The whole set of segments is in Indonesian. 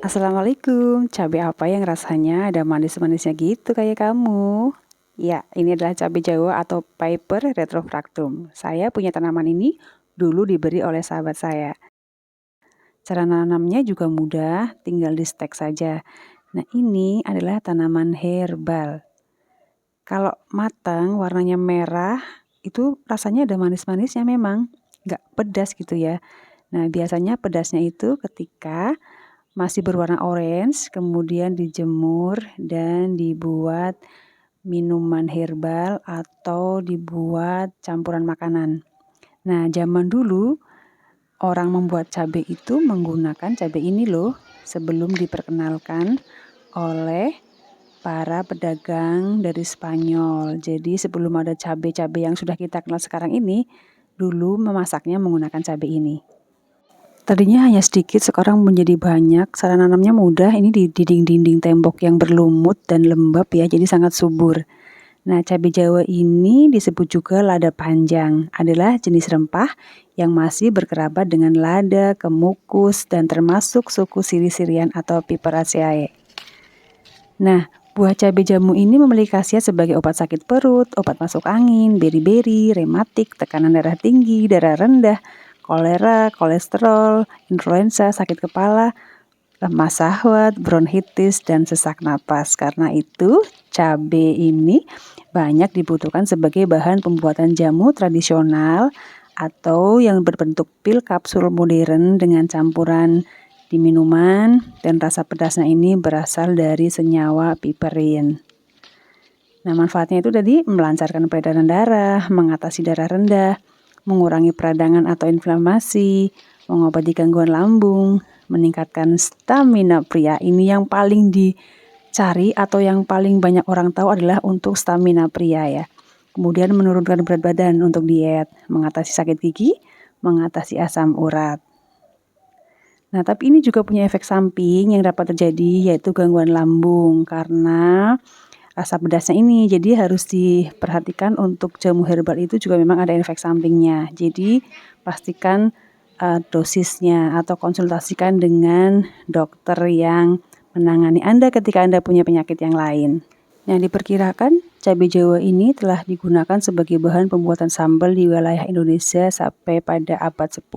Assalamualaikum, cabai apa yang rasanya ada manis-manisnya gitu kayak kamu? Ya, ini adalah cabai Jawa atau Piper retrofractum. Saya punya tanaman ini dulu diberi oleh sahabat saya. Cara nanamnya juga mudah, tinggal di stek saja. Nah, ini adalah tanaman herbal. Kalau matang, warnanya merah, itu rasanya ada manis-manisnya memang. Nggak pedas gitu ya. Nah, biasanya pedasnya itu ketika masih berwarna orange, kemudian dijemur dan dibuat minuman herbal atau dibuat campuran makanan. Nah, zaman dulu orang membuat cabai itu menggunakan cabai ini loh sebelum diperkenalkan oleh para pedagang dari Spanyol. Jadi sebelum ada cabai-cabai yang sudah kita kenal sekarang ini, dulu memasaknya menggunakan cabai ini. Tadinya hanya sedikit, sekarang menjadi banyak. Cara nanamnya mudah, ini di dinding-dinding tembok yang berlumut dan lembab ya, jadi sangat subur. Nah, cabai Jawa ini disebut juga lada panjang, adalah jenis rempah yang masih berkerabat dengan lada, kemukus, dan termasuk suku siri-sirian atau Piperaceae. Nah, buah cabai jamu ini memiliki khasiat sebagai obat sakit perut, obat masuk angin, beri-beri, rematik, tekanan darah tinggi, darah rendah, kolera, kolesterol, influenza, sakit kepala, lemah syahwat, bronkitis, dan sesak napas. Karena itu, cabai ini banyak dibutuhkan sebagai bahan pembuatan jamu tradisional atau yang berbentuk pil kapsul modern dengan campuran di minuman, dan rasa pedasnya ini berasal dari senyawa piperin. Nah, manfaatnya itu tadi melancarkan peredaran darah, mengatasi darah rendah, mengurangi peradangan atau inflamasi, mengobati gangguan lambung, meningkatkan stamina pria. Ini yang paling dicari atau yang paling banyak orang tahu adalah untuk stamina pria ya. Kemudian menurunkan berat badan untuk diet, mengatasi sakit gigi, mengatasi asam urat. Nah, tapi ini juga punya efek samping yang dapat terjadi, yaitu gangguan lambung karena rasa pedasnya ini. Jadi harus diperhatikan untuk jamu herbal itu juga memang ada efek sampingnya. Jadi pastikan dosisnya atau konsultasikan dengan dokter yang menangani Anda ketika Anda punya penyakit yang lain. Yang diperkirakan cabai Jawa ini telah digunakan sebagai bahan pembuatan sambal di wilayah Indonesia sampai pada abad 10.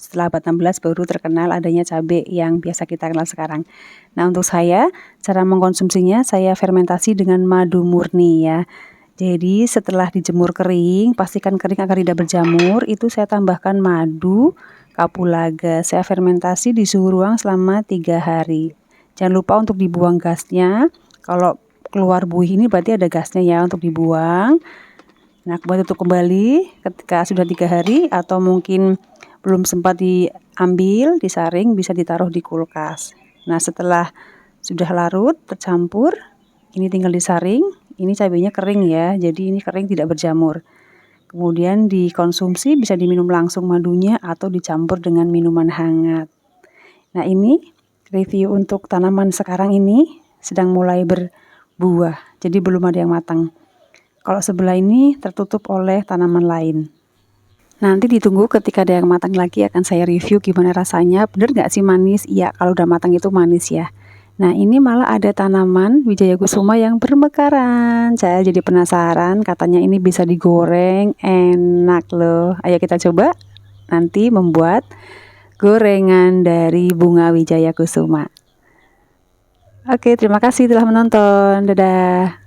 Setelah abad 16 baru terkenal adanya cabai yang biasa kita kenal sekarang. Nah, untuk saya, cara mengkonsumsinya saya fermentasi dengan madu murni ya. Jadi setelah dijemur kering, pastikan kering agar tidak berjamur, itu saya tambahkan madu, kapulaga. Saya fermentasi di suhu ruang selama 3 hari. Jangan lupa untuk dibuang gasnya. Kalau keluar buih ini berarti ada gasnya ya, untuk dibuang. Nah, kemudian tutup kembali ketika sudah 3 hari atau mungkin belum sempat diambil, disaring, bisa ditaruh di kulkas. Nah, setelah sudah larut, tercampur, ini tinggal disaring. Ini cabainya kering ya, jadi ini kering tidak berjamur. Kemudian dikonsumsi, bisa diminum langsung madunya atau dicampur dengan minuman hangat. Nah, ini review untuk tanaman sekarang ini sedang mulai berbuah, jadi belum ada yang matang. Kalau sebelah ini tertutup oleh tanaman lain. Nanti ditunggu ketika ada yang matang lagi akan saya review gimana rasanya. Bener gak sih manis? Iya, kalau udah matang itu manis ya. Nah, ini malah ada tanaman Wijaya Kusuma yang bermekaran. Saya jadi penasaran, katanya ini bisa digoreng, enak loh. Ayo kita coba nanti membuat gorengan dari bunga Wijaya Kusuma. Oke, terima kasih telah menonton. Dadah.